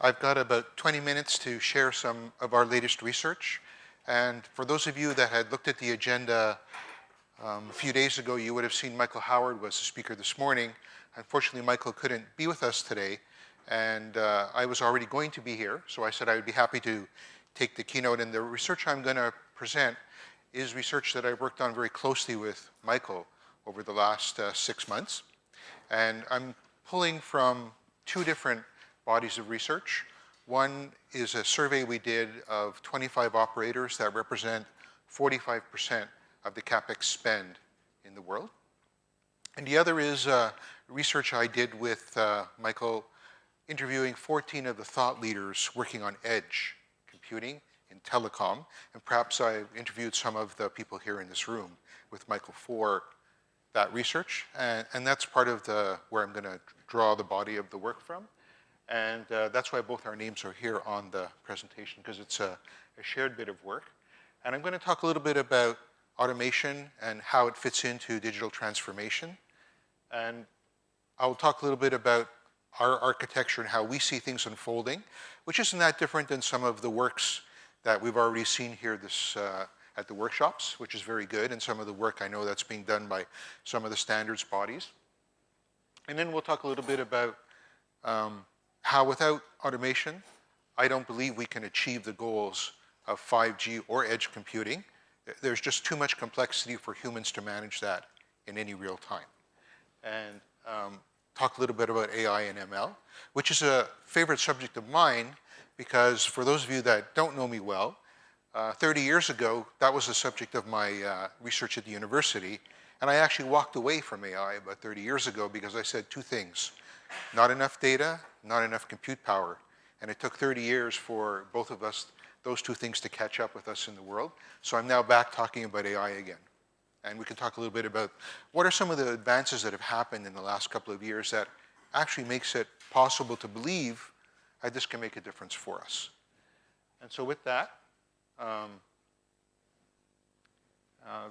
I've got about 20 minutes to share some of our latest research. And for those of you that had looked at the agenda a few days ago, you would have seen Michael Howard was the speaker this morning. Unfortunately, Michael couldn't be with us today, and I was already going to be here, so I said I would be happy to take the keynote. And the research I'm going to present is research that I've worked on very closely with Michael over the last 6 months. And I'm pulling from two different bodies of research. One is a survey we did of 25 operators that represent 45% of the CapEx spend in the world. And the other is research I did with Michael, interviewing 14 of the thought leaders working on edge computing in telecom. And perhaps I interviewed some of the people here in this room with Michael for that research. And that's part of where I'm going to draw the body of the work from. And that's why both our names are here on the presentation, because it's a shared bit of work. And I'm going to talk a little bit about automation and how it fits into digital transformation. And I'll talk a little bit about our architecture and how we see things unfolding, which isn't that different than some of the works that we've already seen here at the workshops, which is very good, and some of the work I know that's being done by some of the standards bodies. And then we'll talk a little bit about how without automation, I don't believe we can achieve the goals of 5G or edge computing. There's just too much complexity for humans to manage that in any real time. And talk a little bit about AI and ML, which is a favorite subject of mine, because for those of you that don't know me well, 30 years ago, that was the subject of my research at the university. And I actually walked away from AI about 30 years ago because I said two things: not enough data, not enough compute power. And it took 30 years for both of us, those two things, to catch up with us in the world. So I'm now back talking about AI again. And we can talk a little bit about what are some of the advances that have happened in the last couple of years that actually makes it possible to believe that this can make a difference for us. And so with that,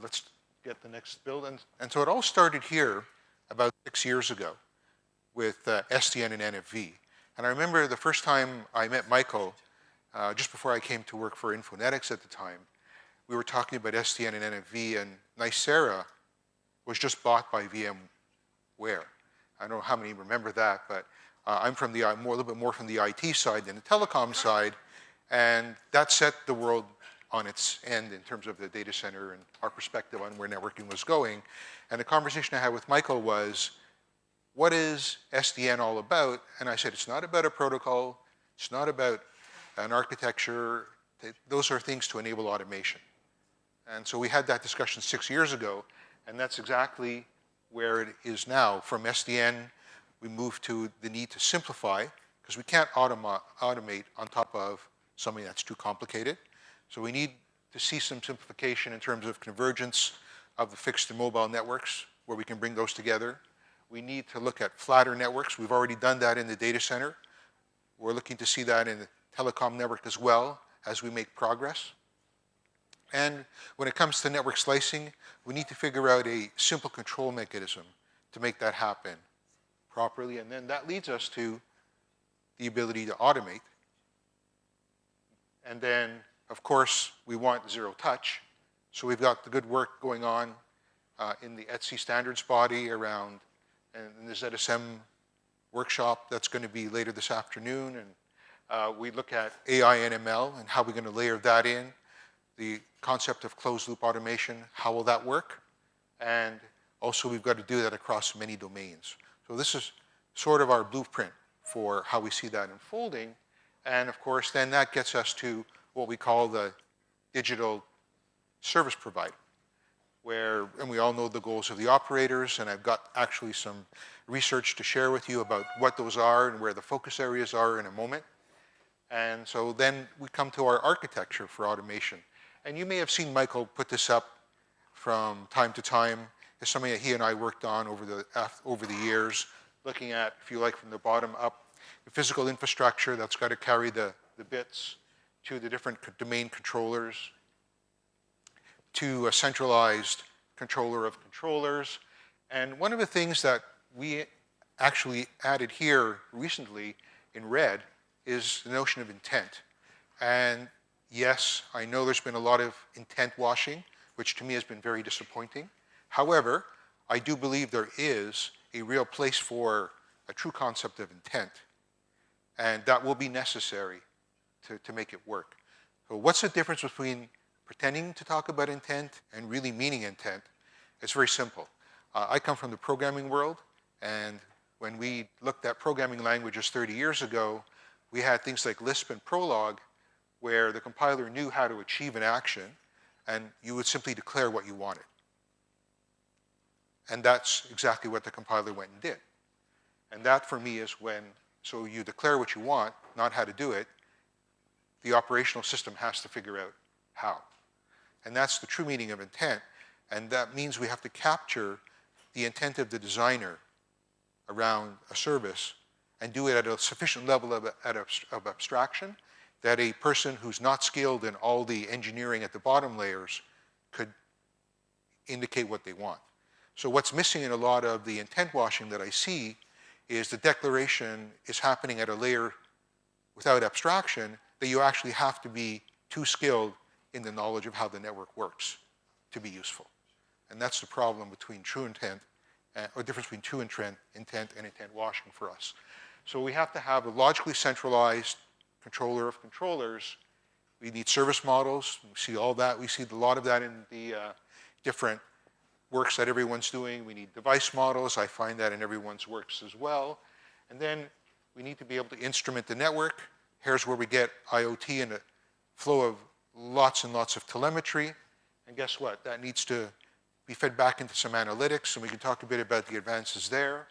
let's get the next build. And so it all started here about 6 years ago with SDN and NFV. And I remember the first time I met Michael, just before I came to work for Infonetics at the time, we were talking about SDN and NFV, and Nicira was just bought by VMware. I don't know how many remember that, but I'm from a little bit more from the IT side than the telecom side, and that set the world on its end in terms of the data center and our perspective on where networking was going. And the conversation I had with Michael was, what is SDN all about? And I said, it's not about a protocol, it's not about an architecture. Those are things to enable automation. And so we had that discussion 6 years ago, and that's exactly where it is now. From SDN, we moved to the need to simplify, because we can't automate on top of something that's too complicated. So we need to see some simplification in terms of convergence of the fixed and mobile networks, where we can bring those together. We need to look at flatter networks. We've already done that in the data center. We're looking to see that in the telecom network as well as we make progress. And when it comes to network slicing, we need to figure out a simple control mechanism to make that happen properly. And then that leads us to the ability to automate. And then, of course, we want zero touch. So we've got the good work going on in the ETSI standards body around, and the ZSM workshop that's going to be later this afternoon. And we look at AI and ML and how we're going to layer that in. The concept of closed-loop automation, how will that work? And also, we've got to do that across many domains. So this is sort of our blueprint for how we see that unfolding. And of course, then that gets us to what we call the digital service provider, and we all know the goals of the operators, and I've got actually some research to share with you about what those are and where the focus areas are in a moment. And so then we come to our architecture for automation. And you may have seen Michael put this up from time to time. It's something that he and I worked on over the years, looking at, if you like, from the bottom up, the physical infrastructure that's got to carry the bits to the different domain controllers, to a centralized controller of controllers. And one of the things that we actually added here recently in red is the notion of intent. And yes, I know there's been a lot of intent washing, which to me has been very disappointing. However, I do believe there is a real place for a true concept of intent, and that will be necessary to make it work. So what's the difference between pretending to talk about intent and really meaning intent? It's very simple. I come from the programming world, and when we looked at programming languages 30 years ago, we had things like Lisp and Prolog, where the compiler knew how to achieve an action, and you would simply declare what you wanted. And that's exactly what the compiler went and did. And that, for me, is when, so you declare what you want, not how to do it. The operational system has to figure out how. And that's the true meaning of intent. And that means we have to capture the intent of the designer around a service and do it at a sufficient level of abstraction that a person who's not skilled in all the engineering at the bottom layers could indicate what they want. So what's missing in a lot of the intent washing that I see is the declaration is happening at a layer without abstraction, that you actually have to be too skilled in the knowledge of how the network works to be useful. And that's the problem between true intent, or difference between true intent and intent washing for us. So we have to have a logically centralized controller of controllers. We need service models. We see all that. We see a lot of that in the different works that everyone's doing. We need device models. I find that in everyone's works as well. And then we need to be able to instrument the network. Here's where we get IoT and a flow of lots and lots of telemetry. And guess what? That needs to be fed back into some analytics, and we can talk a bit about the advances there.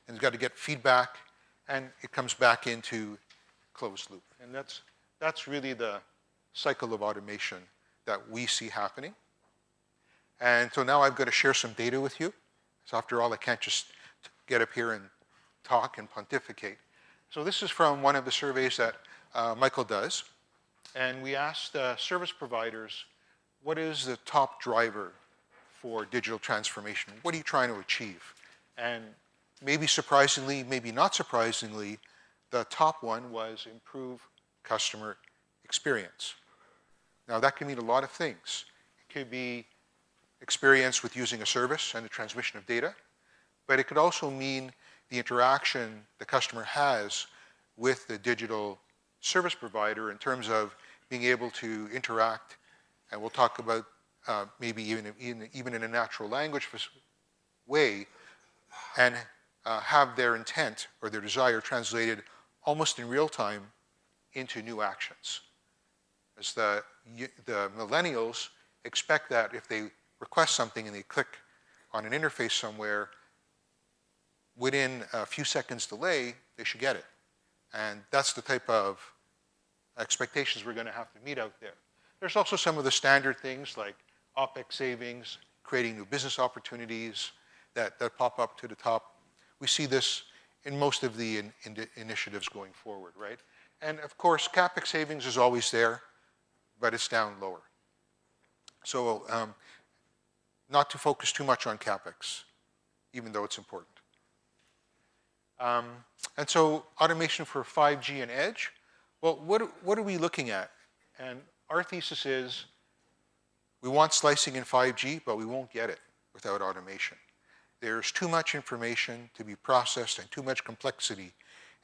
And it's got to get feedback, and it comes back into closed loop. And that's really the cycle of automation that we see happening. And so now I've got to share some data with you. So after all, I can't just get up here and talk and pontificate. So this is from one of the surveys that Michael does. And we asked service providers, what is the top driver for digital transformation? What are you trying to achieve? And maybe surprisingly, maybe not surprisingly, the top one was improve customer experience. Now that can mean a lot of things. It could be experience with using a service and the transmission of data, but it could also mean the interaction the customer has with the digital service provider in terms of being able to interact, and we'll talk about maybe even in a natural language way, and have their intent or their desire translated almost in real time into new actions. As the millennials expect that if they request something and they click on an interface somewhere, within a few seconds delay, they should get it. And that's the type of expectations we're going to have to meet out there. There's also some of the standard things like OpEx savings, creating new business opportunities that pop up to the top. We see this in most of the initiatives going forward, right? And of course, CapEx savings is always there, but it's down lower. So not to focus too much on CapEx, even though it's important. And so automation for 5G and edge, well, what are we looking at? And our thesis is we want slicing in 5G, but we won't get it without automation. There's too much information to be processed and too much complexity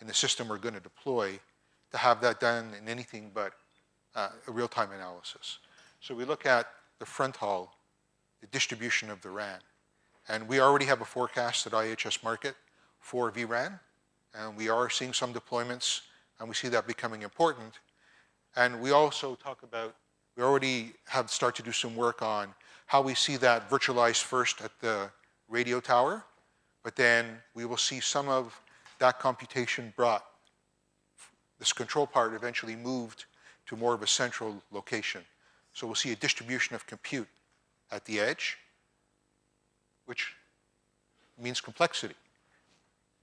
in the system we're going to deploy to have that done in anything but a real-time analysis. So we look at the front haul, the distribution of the RAN. And we already have a forecast at IHS Markit for vRAN, and we are seeing some deployments, and we see that becoming important. And we also talk about, we already have started to do some work on how we see that virtualized first at the radio tower, but then we will see some of that computation brought, this control part eventually moved to more of a central location. So we'll see a distribution of compute at the edge, which means complexity.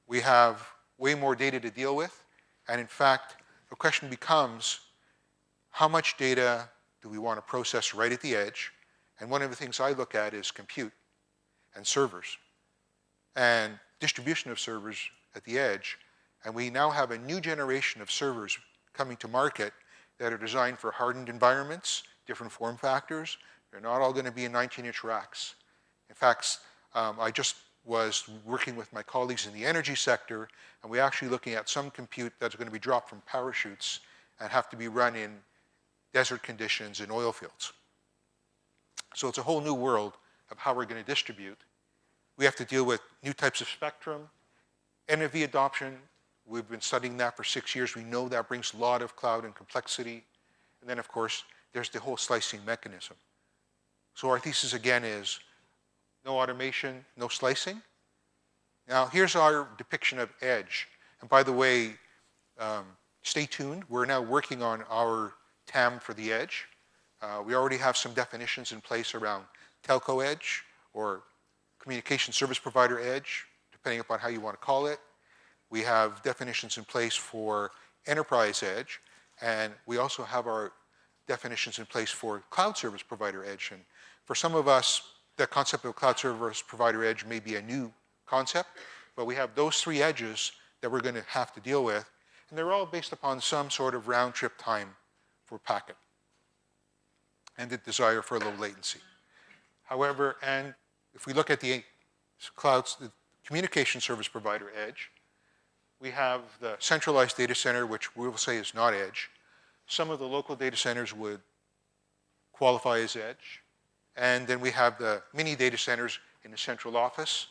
We have way more data to deal with, and in fact, the question becomes, how much data do we want to process right at the edge? And one of the things I look at is compute and servers, and distribution of servers at the edge, And we now have a new generation of servers coming to market that are designed for hardened environments, different form factors. They're not all going to be in 19-inch racks. In fact, I just was working with my colleagues in the energy sector, and we're actually looking at some compute that's going to be dropped from parachutes and have to be run in desert conditions in oil fields. So it's a whole new world of how we're going to distribute. We have to deal with new types of spectrum, NFV adoption. We've been studying that for 6 years. We know that brings a lot of cloud and complexity. And then, of course, there's the whole slicing mechanism. So our thesis, again, is no automation, no slicing. Now, here's our depiction of edge. And by the way, stay tuned. We're now working on our TAM for the edge. We already have some definitions in place around telco edge or communication service provider edge, depending upon how you want to call it. We have definitions in place for enterprise edge, and we also have our definitions in place for cloud service provider edge. And for some of us, the concept of cloud service provider edge may be a new concept, but we have those three edges that we're going to have to deal with, and they're all based upon some sort of round trip time for packet and the desire for low latency. However, and if we look at the clouds, the communication service provider edge, we have the centralized data center, which we will say is not edge. Some of the local data centers would qualify as edge. And then we have the mini data centers in the central office,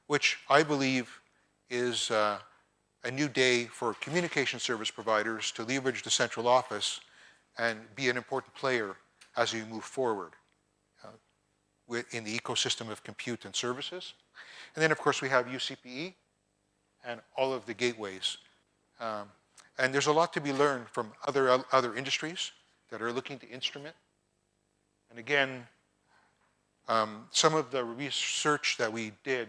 which I believe is a new day for communication service providers to leverage the central office and be an important player as we move forward in the ecosystem of compute and services. And then, of course, we have UCPE and all of the gateways. And there's a lot to be learned from other industries that are looking to instrument. And again, some of the research that we did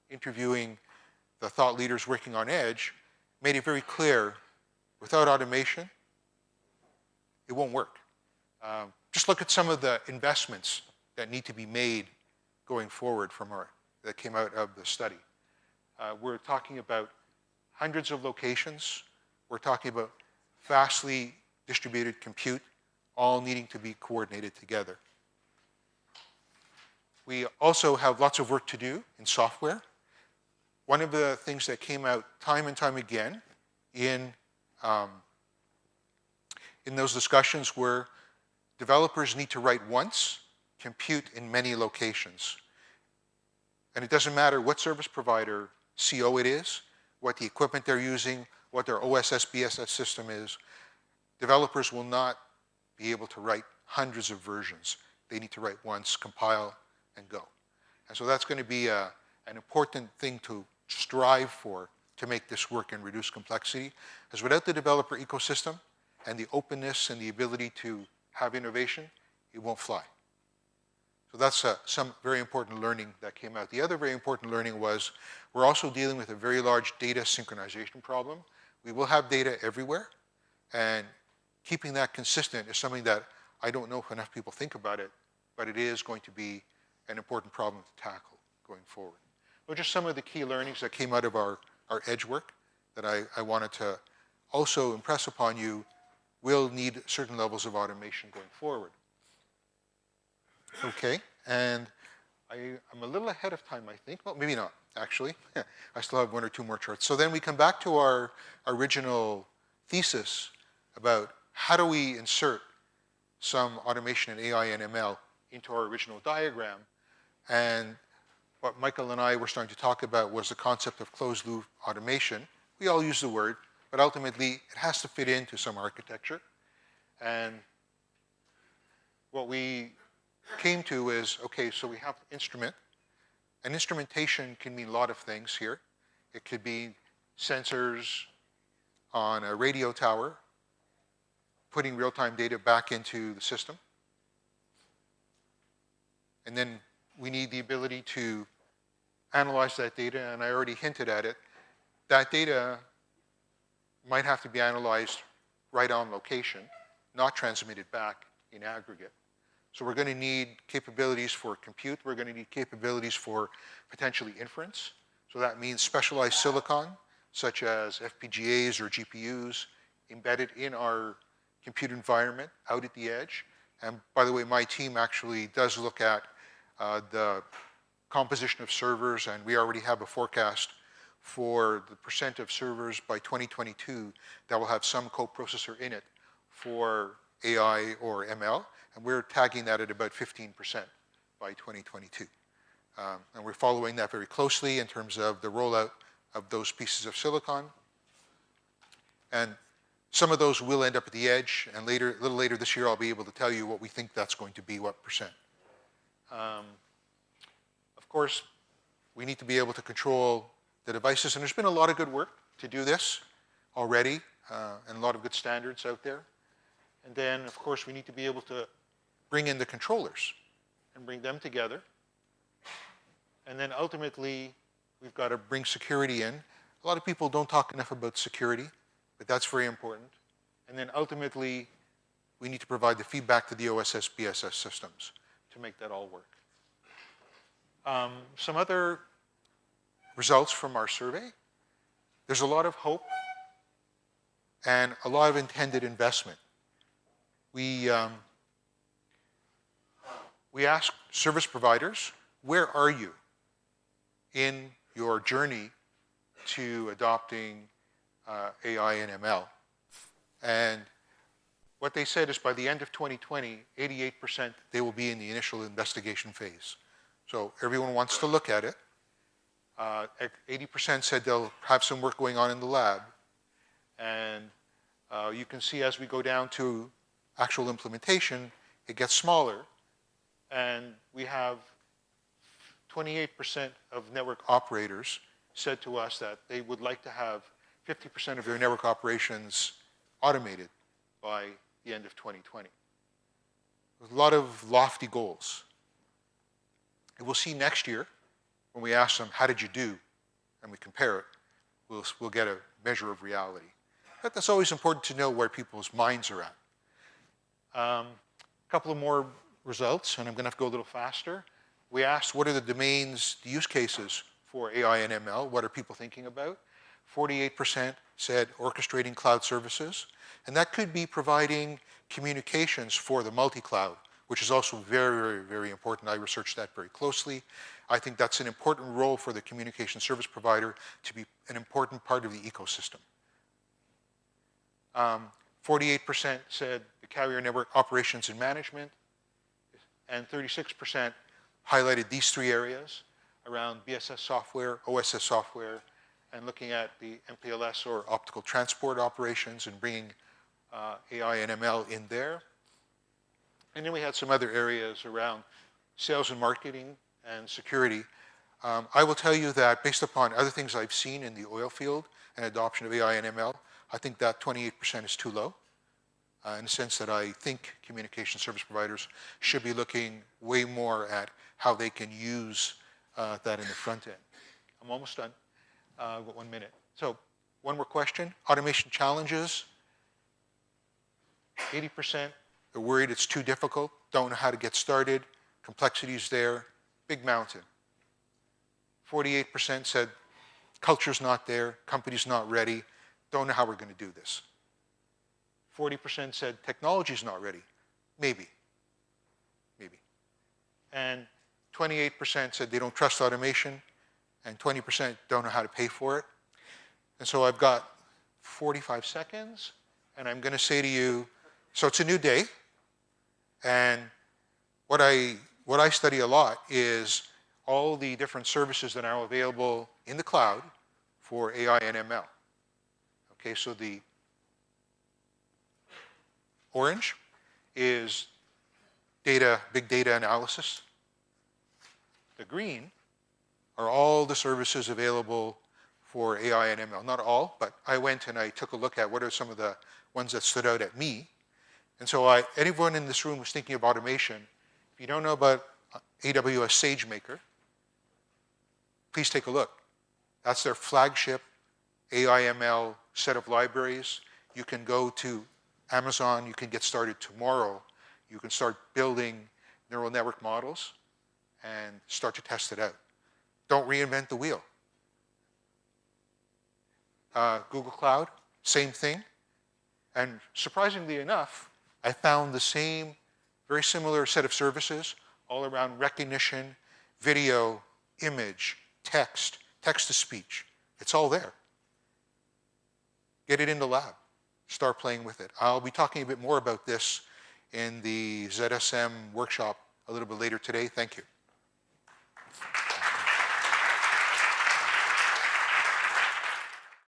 interviewing the thought leaders working on edge made it very clear, without automation, it won't work. Just look at some of the investments that need to be made going forward that came out of the study. We're talking about hundreds of locations. We're talking about vastly distributed compute, all needing to be coordinated together. We also have lots of work to do in software. One of the things that came out time and time again in those discussions were developers need to write once, compute in many locations. And it doesn't matter what service provider CO it is, what the equipment they're using, what their OSS, BSS system is. Developers will not be able to write hundreds of versions. They need to write once, compile, and go. And so that's going to be an important thing to strive for to make this work and reduce complexity. Because without the developer ecosystem and the openness and the ability to have innovation, it won't fly. So that's some very important learning that came out. The other very important learning was we're also dealing with a very large data synchronization problem. We will have data everywhere, and keeping that consistent is something that I don't know if enough people think about it, but it is going to be an important problem to tackle going forward. Those are just some of the key learnings that came out of our edge work that I wanted to also impress upon you will need certain levels of automation going forward. Okay, and I'm a little ahead of time, I think. Well, maybe not, actually. I still have one or two more charts. So then we come back to our original thesis about how do we insert some automation in AI and ML into our original diagram. And what Michael and I were starting to talk about was the concept of closed-loop automation. We all use the word, but ultimately it has to fit into some architecture. And what we came to is, okay, so we have instrument. And instrumentation can mean a lot of things here. It could be sensors on a radio tower, putting real-time data back into the system. And then we need the ability to analyze that data, and I already hinted at it. That data might have to be analyzed right on location, not transmitted back in aggregate. So we're going to need capabilities for compute. We're going to need capabilities for potentially inference. So that means specialized silicon such as FPGAs or GPUs embedded in our compute environment out at the edge. And by the way, my team actually does look at the composition of servers, and we already have a forecast for the percent of servers by 2022 that will have some coprocessor in it for AI or ML, and we're tagging that at about 15% by 2022. And we're following that very closely in terms of the rollout of those pieces of silicon. And some of those will end up at the edge, and a little later this year, I'll be able to tell you what we think that's going to be, what percent. Of course, we need to be able to control the devices, and there's been a lot of good work to do this already, and a lot of good standards out there. And then, of course, we need to be able to bring in the controllers and bring them together. And then ultimately, we've got to bring security in. A lot of people don't talk enough about security, but that's very important. And then ultimately, we need to provide the feedback to the OSS, BSS systems to make that all work. Some other results from our survey. There's a lot of hope and a lot of intended investment. We asked service providers, where are you in your journey to adopting AI and ML? And what they said is by the end of 2020, 88% they will be in the initial investigation phase. So everyone wants to look at it. 80% said they'll have some work going on in the lab. And you can see as we go down to actual implementation, it gets smaller. And we have 28% of network operators said to us that they would like to have 50% of their network operations automated by the end of 2020. With a lot of lofty goals. And we'll see next year, when we ask them, how did you do? And we compare it, we'll get a measure of reality. But that's always important to know where people's minds are at. A couple of more results, and I'm going to have to go a little faster. We asked, what are the domains, the use cases for AI and ML? What are people thinking about? 48% said orchestrating cloud services. And that could be providing communications for the multi-cloud, which is also very, very, very important. I researched that very closely. I think that's an important role for the communication service provider to be an important part of the ecosystem. 48% said the carrier network operations and management, and 36% highlighted these three areas around BSS software, OSS software, and looking at the MPLS or optical transport operations and bringing AI and ML in there. And then we had some other areas around sales and marketing and security. I will tell you that based upon other things I've seen in the oil field and adoption of AI and ML, I think that 28% is too low, in the sense that I think communication service providers should be looking way more at how they can use that in the front end. I'm almost done. I've got 1 minute. So one more question. Automation challenges. 80% are worried it's too difficult, don't know how to get started, complexity is there, big mountain. 48% said culture's not there, company's not ready, don't know how we're going to do this. 40% said technology's not ready, maybe. And 28% said they don't trust automation, and 20% don't know how to pay for it. And so I've got 45 seconds, and I'm going to say to you, so it's a new day, and what I study a lot is all the different services that are available in the cloud for AI and ML. Okay, so the orange is data, big data analysis. The green are all the services available for AI and ML. Not all, but I went and I took a look at what are some of the ones that stood out at me. And so anyone in this room who's thinking of automation, if you don't know about AWS SageMaker, please take a look. That's their flagship AI/ML set of libraries. You can go to Amazon, you can get started tomorrow. You can start building neural network models and start to test it out. Don't reinvent the wheel. Google Cloud, same thing. And surprisingly enough, I found the same, very similar set of services all around recognition, video, image, text, text-to-speech. It's all there. Get it in the lab. Start playing with it. I'll be talking a bit more about this in the ZSM workshop a little bit later today. Thank you.